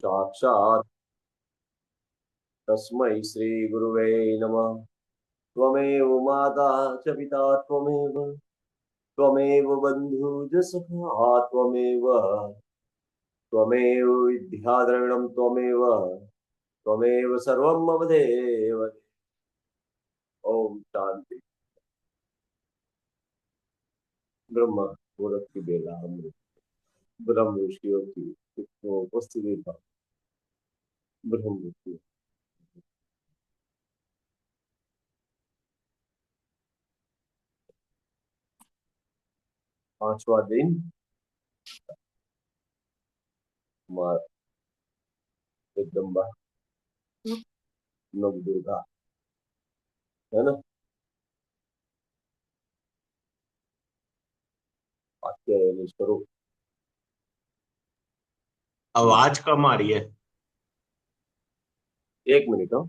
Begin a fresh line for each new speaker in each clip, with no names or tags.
साक्षात् तस्मै श्री गुरुवे नमः। त्वमेव माता च पिता त्वमेव त्वमेव बन्धुः सखा त्वमेव त्वमेव विद्याद्रविणं त्वमेव त्वमेव सर्वं मम देव। ओम शांति। ब्रह्म मुहूर्त की बेला अमृत ब्रह्म ऋषियों की उपस्थिति का ब्रह्म ऋषि। 5वां दिन माँ जगदम्बा नव दुर्गा है ना। वाक्य स्वरूप।
आवाज कम आ रही है।
1 मिनट हो।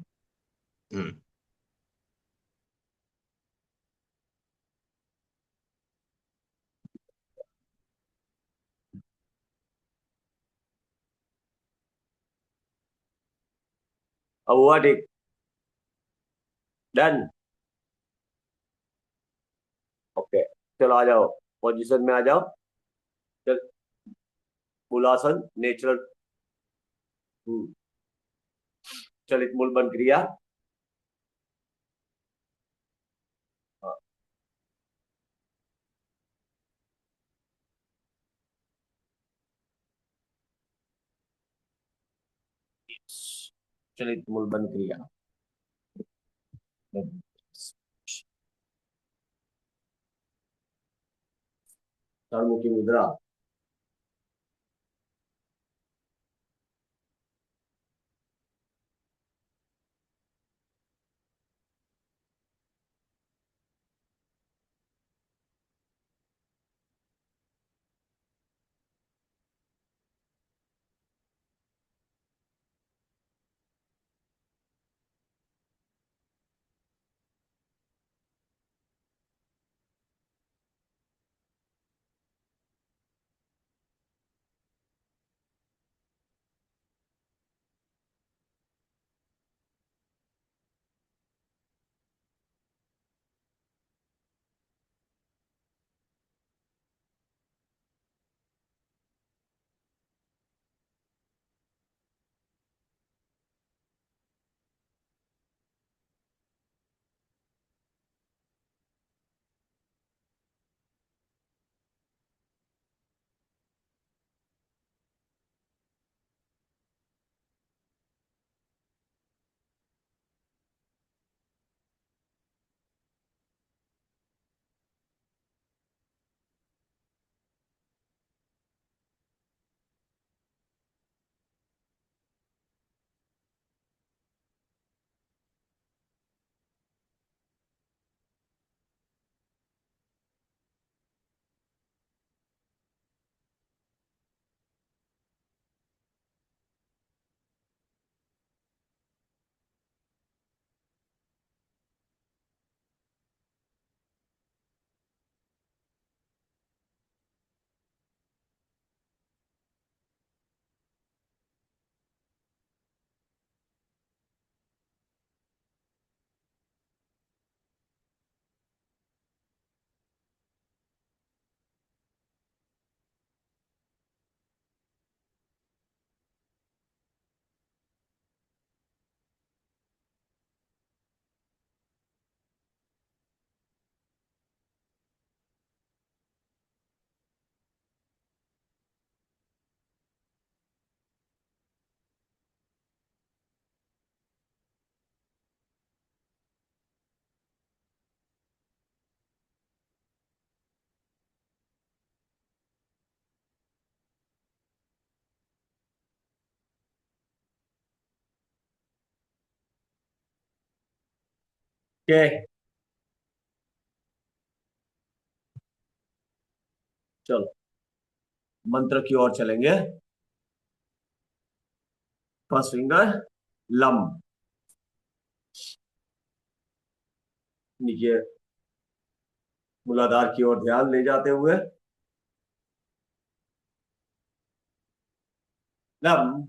हम्म।
अब हुआ ठीक। डन। ओके। चलो आ जाओ। पोजीशन में आ जाओ। चल। मूलासन नेचुरल। चलित मूल बन क्रिया। हाँ। चलित मूल बन क्रिया। सर्वमुखी मुद्रा। के चलो मंत्र की ओर चलेंगे। First finger lump. नीचे मूलाधार की ओर ध्यान ले जाते हुए लम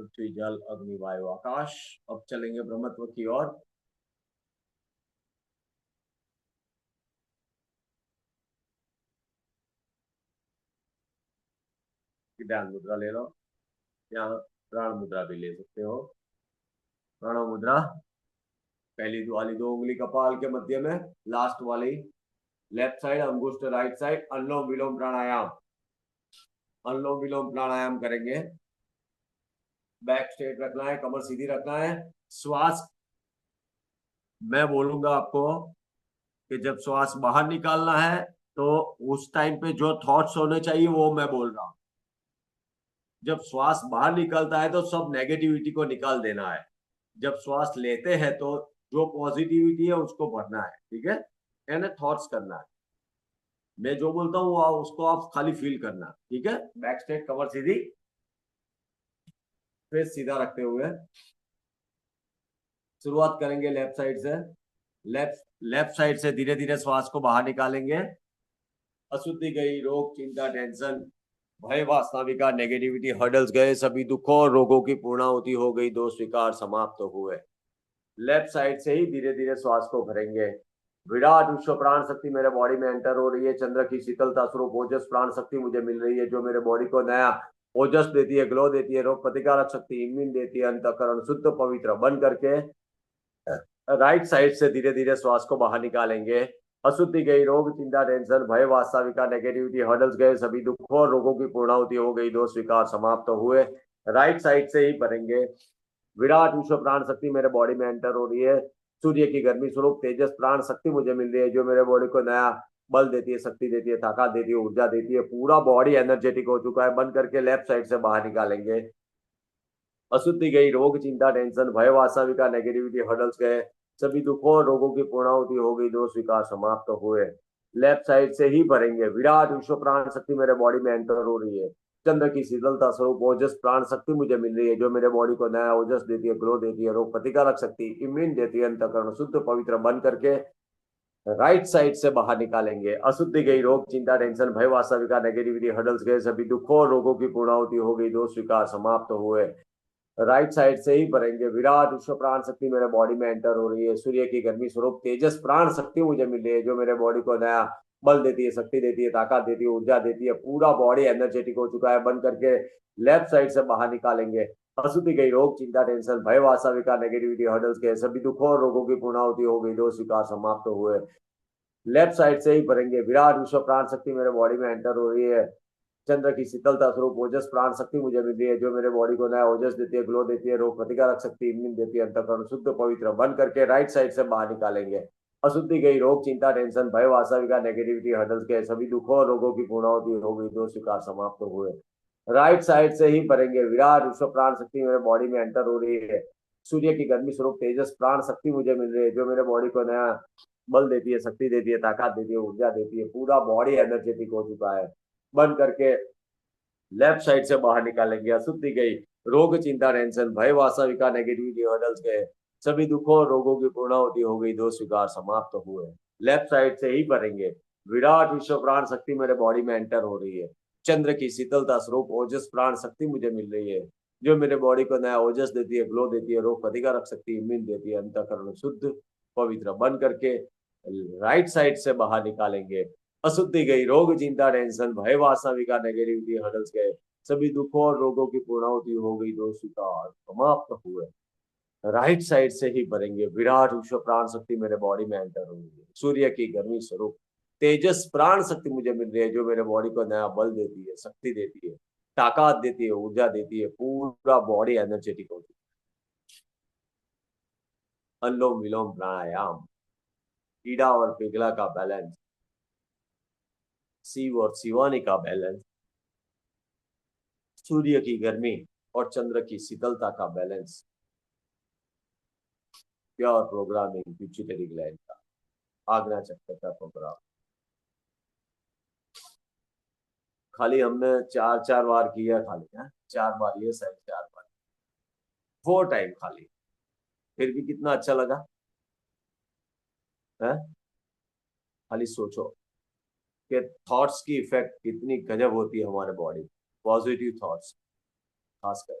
पृथ्वी जल अग्नि वायु आकाश। अब चलेंगे ब्रह्मत्व की ओर। ध्यान मुद्रा ले लो, या प्राण मुद्रा भी ले सकते हो। प्रणव मुद्रा, पहली वाली 2 उंगली कपाल के मध्य में, लास्ट वाली लेफ्ट साइड, अंगुष्ठ राइट साइड। अनुलोम विलोम प्राणायाम, अनुलोम विलोम प्राणायाम करेंगे। बैक स्ट्रेट रखना है, कमर सीधी रखना है। श्वास मैं बोलूंगा आपको कि जब श्वास बाहर निकालना है तो उस टाइम पे जो थॉट्स होने चाहिए वो मैं बोल रहा हूं। जब श्वास बाहर निकलता है तो सब नेगेटिविटी को निकाल देना है। जब श्वास लेते हैं तो जो पॉजिटिविटी है उसको भरना है, ठीक है, यानी थॉट्स करना है। मैं जो बोलता हूँ वो उसको आप खाली फील करना, ठीक है। बैक स्ट्रेट, कमर सीधी, फेस सीधा रखते हुए शुरुआत करेंगे लेफ्ट साइड से। लेफ्ट लेफ्ट साइड से धीरे धीरे श्वास को बाहर निकालेंगे। अशुद्धि गई, रोग चिंता टेंशन भय वासना विकार नेगेटिविटी हर्डल्स गए, सभी दुखों और रोगों की पूर्णाहुति हो गई, दोष विकार समाप्त हुए। लेफ्ट साइड से ही धीरे धीरे श्वास को भरेंगे। विराट विश्व प्राण शक्ति मेरे बॉडी में एंटर हो रही है। चंद्र की शीतलता स्वरूप ओजस प्राण शक्ति मुझे मिल रही है, जो मेरे बॉडी को नया ओजस देती है, ग्लो देती है, रोग प्रतिकारक शक्ति इम्यून देती है, अंतःकरण शुद्ध पवित्र बन करके राइट साइड से धीरे धीरे श्वास को बाहर निकालेंगे। अशुद्धि गई, रोग चिंता टेंशन भय वासना विकार नेगेटिविटी हर्डल्स गए, सभी दुखों और रोगों की पूर्णाहुति हो गई, दोष विकार समाप्त हुए। राइट साइड से ही भरेंगे। विराट विश्व प्राण शक्ति मेरे बॉडी में एंटर हो रही है। सूर्य की गर्मी स्वरूप तेजस प्राण शक्ति मुझे मिल रही है, जो मेरे बॉडी को नया बल देती है, शक्ति देती है, ताकत देती है, ऊर्जा देती है। पूरा बॉडी एनर्जेटिक हो चुका है। बंद करके लेफ्ट साइड से बाहर निकालेंगे। अशुद्धि गई, रोग चिंता टेंशन भय वासना विकार नेगेटिविटी हर्डल्स गए, सभी दुखों और रोगों की पूर्णाहुति हो गई, दोष विकार समाप्त हुए। लेफ्ट साइड से ही भरेंगे। विराट विश्व प्राण शक्ति मेरे बॉडी में एंटर हो रही है। चंद्र की शीतलता स्वरूप ओजस प्राण शक्ति मुझे मिल रही है, जो मेरे बॉडी को नया ओजस देती है, ग्लो देती है, रोग प्रतिकारक शक्ति इम्यून देती है, अंतःकरण शुद्ध पवित्र बन करके राइट साइड से बाहर निकालेंगे। अशुद्धि गई, रोग चिंता टेंशन भय वासना विकार नेगेटिविटी हर्डल्स गए, सभी दुखों और रोगों की पूर्णाहुति हो गई, दोष विकार समाप्त हुए। राइट साइड से ही भरेंगे। विराट विश्व प्राण शक्ति मेरे बॉडी में एंटर हो रही है। सूर्य की गर्मी स्वरूप तेजस प्राण शक्ति मुझे मिल रही है, जो मेरे बॉडी को नया बल देती है, शक्ति देती है, ताकत देती है, ऊर्जा देती है। पूरा बॉडी एनर्जेटिक हो चुका है। बंद करके लेफ्ट साइड से बाहर निकालेंगे। अशुद्धि गई, रोग चिंता टेंशन भय वासना विकार नेगेटिविटी हर्डल्स के, सभी दुखों और रोगों की पूर्णाहुति हो गई, दोष विकार समाप्त हुए। लेफ्ट साइड से ही भरेंगे। विराट विश्व प्राण शक्ति मेरे बॉडी में एंटर हो रही है। चंद्र की शीतलता स्वरूप ओजस प्राण शक्ति मुझे मिल रही है, जो मेरे बॉडी को नया ओजस देती है, ग्लो देती है, रोग प्रतिकारक शक्ति इम्यून देती है, अंतःकरण शुद्ध पवित्र बन करके राइट साइड से बाहर निकालेंगे। अशुद्धि गई, रोग चिंता टेंशन भय वासना विकार नेगेटिविटी हर्डल्स के, सभी दुखों और रोगों की पूर्णाहुति हो गई, दोष विकार समाप्त हुए। राइट साइड से ही भरेंगे। विराट विश्व प्राण शक्ति मेरे बॉडी में एंटर हो रही है। सूर्य की गर्मी स्वरूप तेजस प्राण शक्ति मुझे मिल रही है, जो मेरे बॉडी को नया बल देती है, शक्ति देती है, ताकत देती है, ऊर्जा देती है। पूरा बॉडी एनर्जेटिक हो चुका है। बंद करके लेफ्ट साइड से बाहर निकालेंगे। अशुद्धि गई, रोग चिंता टेंशन भय वासना विकार नेगेटिविटी हर्डल्स गए, सभी दुखों और रोगों की पूर्णाहुति हो गई, दोष विकार समाप्त हुए। लेफ्ट साइड से ही भरेंगे। विराट विश्व प्राण शक्ति मेरे बॉडी में एंटर हो रही है। चंद्र की शीतलता स्वरूप ओजस प्राण शक्ति मुझे मिल रही है, जो मेरे बॉडी को नया ओजस देती है, ग्लो देती है, रोग प्रतिकारक शक्ति इम्यून देती है, अंतःकरण शुद्ध पवित्र बन करके राइट साइड से बाहर निकालेंगे। अशुद्धि गई, रोग चिंता टेंशन भय वासना विकार नेगेटिविटी हर्डल्स गए, सभी दुखों और रोगों की पूर्णाहुति हो गई, दोष विकार समाप्त हुए। राइट साइड से ही भरेंगे। विराट विश्व प्राण शक्ति मेरे बॉडी में एंटर हो रही है। सूर्य की गर्मी स्वरूप तेजस प्राण शक्ति मुझे मिल रही है, जो मेरे बॉडी को नया बल देती है, शक्ति देती है, ताकत देती है, ऊर्जा देती है। पूरा बॉडी एनर्जेटिक होती है। अनुलोम विलोम प्राणायाम, ईड़ा और पिघला का बैलेंस, शिव और शिवानी का बैलेंस, सूर्य की गर्मी और चंद्र की शीतलता का balance, pure programming pituitary gland का, आज्ञा चक्र का प्रोग्राम। खाली हमने 4 बार किया, खाली है 4 बार, ये साइड 4 बार, 4 टाइम खाली, फिर भी कितना अच्छा लगा है। खाली सोचो कि थॉट्स की इफेक्ट कितनी गजब होती है हमारे बॉडी, पॉजिटिव थॉट्स खासकर।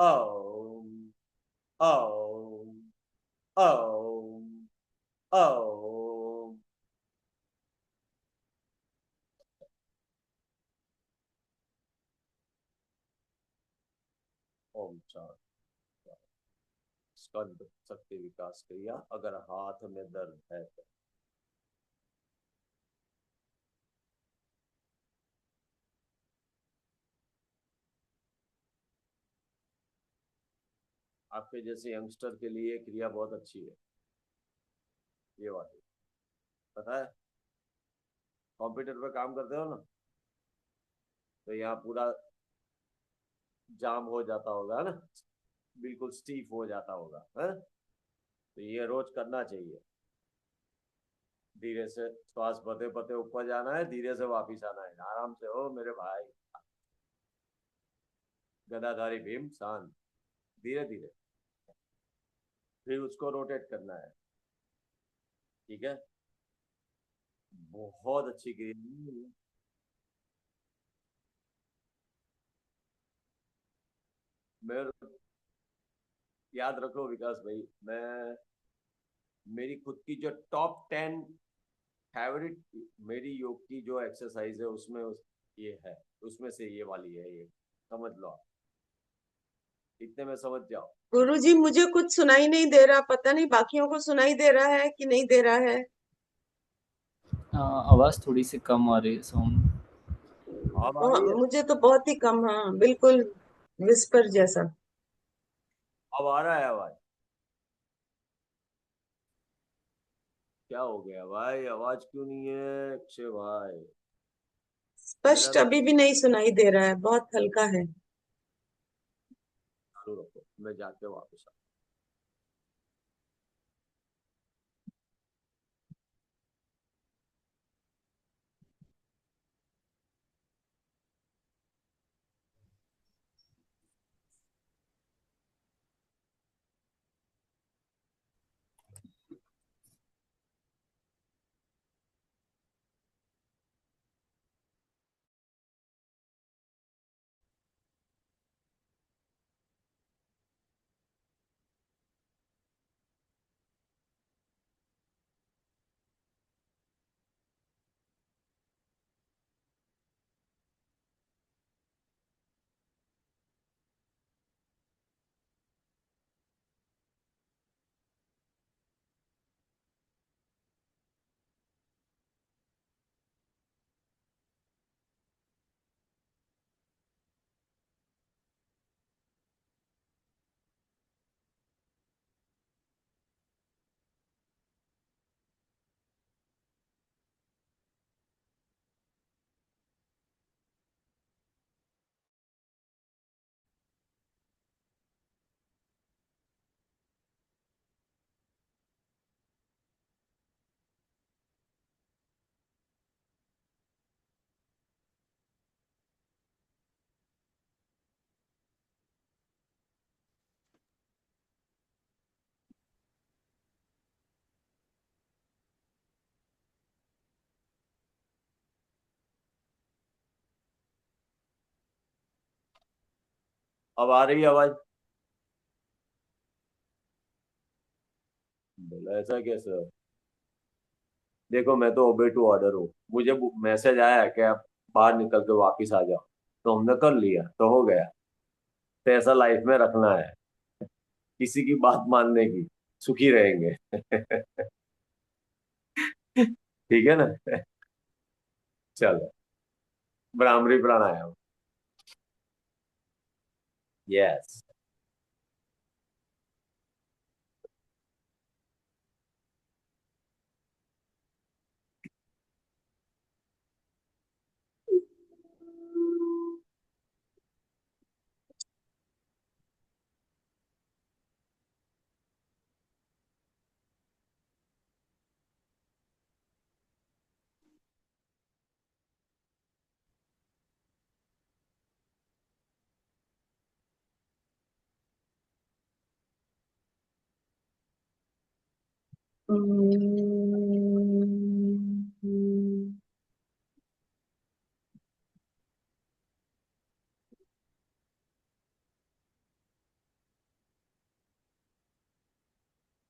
ओम ओम ओम ओम। ओम शांति। स्कंद शक्ति विकास क्रिया। अगर हाथ में दर्द है तो आपके जैसे यंगस्टर के लिए क्रिया बहुत अच्छी है ये वाली। पता है, कंप्यूटर पे काम करते हो ना, तो यहाँ पूरा जाम हो जाता होगा ना, बिल्कुल स्टीफ हो जाता होगा है? तो ये रोज करना चाहिए। धीरे से श्वास भरते भरते ऊपर जाना है, धीरे से वापिस आना है, आराम से हो मेरे भाई। गदाधारी भीम शांत। धीरे धीरे फिर उसको रोटेट करना है। ठीक है, बहुत अच्छी क्रिया। मैं, याद रखो विकास भाई, मैं मेरी खुद की जो टॉप 10 फेवरेट मेरी योग की जो एक्सरसाइज है उसमें ये है, उसमें से ये वाली है ये। समझ लो आप, इतने में समझ जाओ।
गुरुजी मुझे कुछ सुनाई नहीं दे रहा, पता नहीं बाकियों को सुनाई दे रहा है कि नहीं दे रहा है।
आवाज थोड़ी सी कम आ रही है साउंड।
अब आ रही है?
मुझे तो बहुत ही कम, हाँ बिल्कुल विस्पर जैसा।
अब आ रहा है आवाज? क्या हो गया भाई, आवाज क्यों नहीं है अक्षय भाई? मेरा
स्पष्ट
तो
अभी भी नहीं सुनाई दे रहा है, बहुत हल्का है।
चालू रखो, मैं जाके वापस आ। अब आ रही है आवाज? बोला ऐसा कैसे? देखो मैं तो ओबे टू ऑर्डर हूँ, मुझे मैसेज आया कि आप बाहर निकल के वापिस आ जाओ, तो हमने कर लिया तो हो गया। तो ऐसा लाइफ में रखना है, किसी की बात मानने की, सुखी रहेंगे। ठीक है ना? चलो, भ्रामरी प्राणायाम। यस।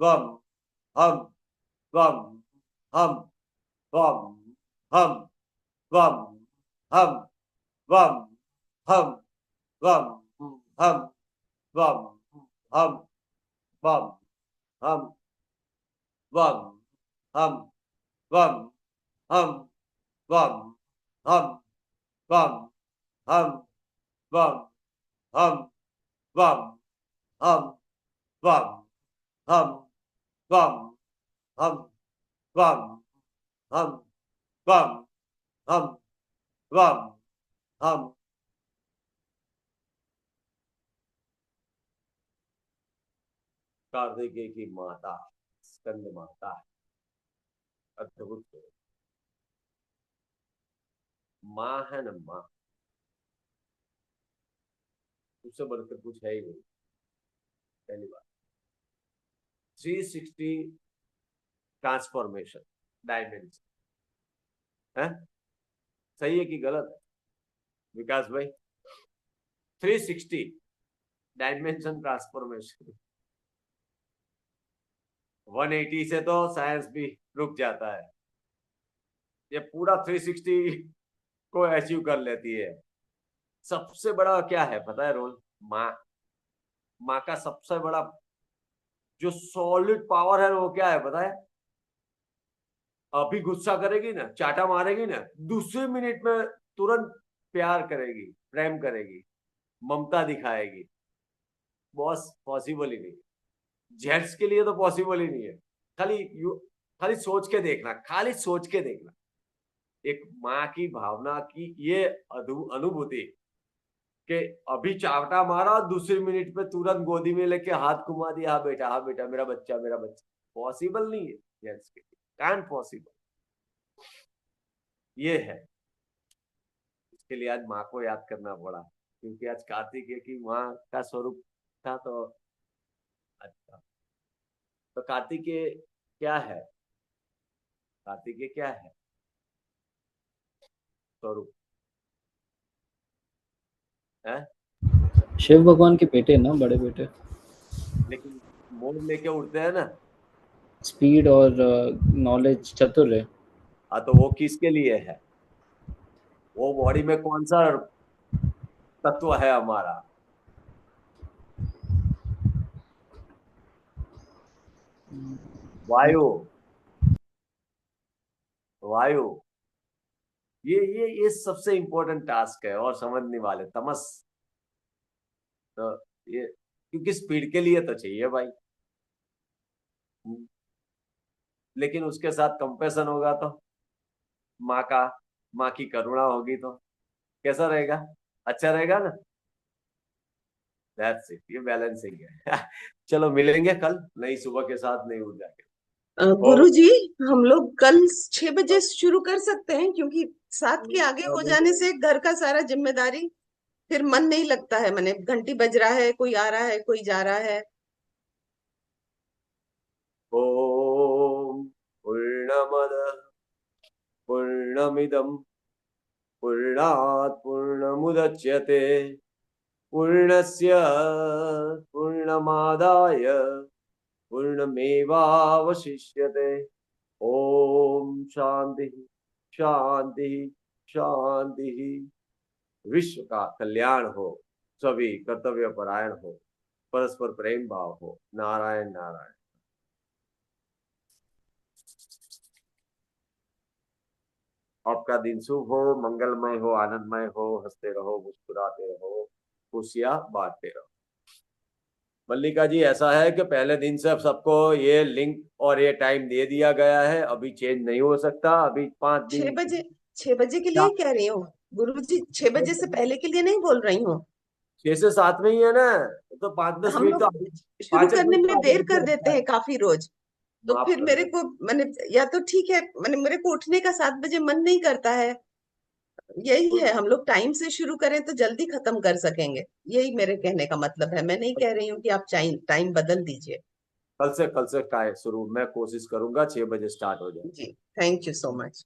वम हम वम हम वम हम वम हम वम हम वम हम वम हम वम हम वम हम वम हम वम हम वम हम वम हम वम हम वम हम वम हम वम हम वम हम वम हम कार्तिकेय की माता स्कंद माता है, अद्भुत है। माँ है ना माँ, उससे बढ़कर कुछ है ही नहीं। पहली बात 360 ट्रांसफॉर्मेशन डायमेंशन है, सही है कि गलत है विकास भाई? 360 डायमेंशन ट्रांसफॉर्मेशन, 180 से तो साइंस भी रुक जाता है, ये पूरा 360 को अचीव कर लेती है। सबसे बड़ा क्या है पता है रोल? माँ। माँ का सबसे बड़ा जो सॉलिड पावर है वो क्या है पता है? अभी गुस्सा करेगी ना, चाटा मारेगी ना, दूसरे मिनट में तुरंत प्यार करेगी, प्रेम करेगी, ममता दिखाएगी। बॉस पॉसिबल ही नहीं, जेंट्स के लिए तो पॉसिबल ही नहीं है। खाली सोच के देखना, खाली सोच के देखना, एक माँ की भावना की ये अनुभूति कि अभी चावटा मारा, दूसरे मिनट पे तुरंत गोदी में लेके हाथ घुमा दिया, हाँ बेटा मेरा बच्चा मेरा बच्चा। पॉसिबल नहीं है जेंट्स के लिए, कांट पॉसिबल। ये है, इसके लिए आज माँ को याद करना पड़ा, क्योंकि आज कार्तिकेय की माँ का स्वरूप था। तो अच्छा, तो कार्तिकेय क्या है? कार्तिकेय क्या है स्वरूप है?
शिव भगवान के बेटे ना, बड़े बेटे।
लेकिन मोर लेके उड़ते हैं ना।
स्पीड और नॉलेज, चतुर है।
हाँ, तो वो किसके लिए है? वो बॉडी में कौन सा तत्व है हमारा? वायु। वायु। ये सबसे इंपॉर्टेंट टास्क है, और समझने वाले तमस। तो ये क्योंकि स्पीड के लिए तो चाहिए भाई, लेकिन उसके साथ कंपेशन होगा तो माँ का, माँ की करुणा होगी तो कैसा रहेगा? अच्छा रहेगा ना। दैट्स इट, ये बैलेंसिंग है। चलो मिलेंगे कल नई सुबह के साथ, नई ऊर्जा के।
गुरुजी, हम लोग कल 6 बजे शुरू कर सकते हैं, क्योंकि 7 के आगे हो जाने से घर का सारा जिम्मेदारी फिर मन नहीं लगता है। मैंने घंटी बज रहा है, कोई आ रहा है, कोई जा रहा है।
ओम पूर्णमद पूर्णमिदं पूर्णात् पूर्णमुदच्यते पूर्णस्य पूर्णमादाय पूर्णमेवावशिष्यते। ओम शांति शांति शांति। विश्व का कल्याण हो, सभी कर्तव्य परायण हो, परस्पर प्रेम भाव हो। नारायण नारायण। आपका दिन शुभ हो, मंगलमय हो, आनंदमय हो, हंसते रहो, मुस्कुराते रहो, खुशियां बांटते रहो। मल्लिका जी, ऐसा है कि पहले दिन से सबको ये लिंक और ये टाइम दे दिया गया है, अभी चेंज नहीं हो सकता। अभी 5
6
दिन
बजे 6 बजे के लिए ही कह रही हूँ गुरुजी, 6 बजे से पहले के लिए नहीं बोल रही हूँ।
6 से 7 में ही है ना, तो 5-10
हम
मिनट तो
लोग
आगे,
शुरू
5
करने
मिनट
में
तो आगे
देर
पीछे
कर
होता
देते
है।
हैं काफी रोज। तो
माफ
फिर
कर
मेरे
दो।
को मैंने, या तो ठीक है, मैंने मेरे को उठने का 7 बजे मन नहीं करता है। यही है, हम लोग टाइम से शुरू करें तो जल्दी खत्म कर सकेंगे। यही मेरे कहने का मतलब है। मैं नहीं कह रही हूँ कि आप टाइम बदल दीजिए।
कल से शुरू मैं कोशिश करूंगा 6 बजे स्टार्ट हो जाए।
जी, थैंक यू सो मच।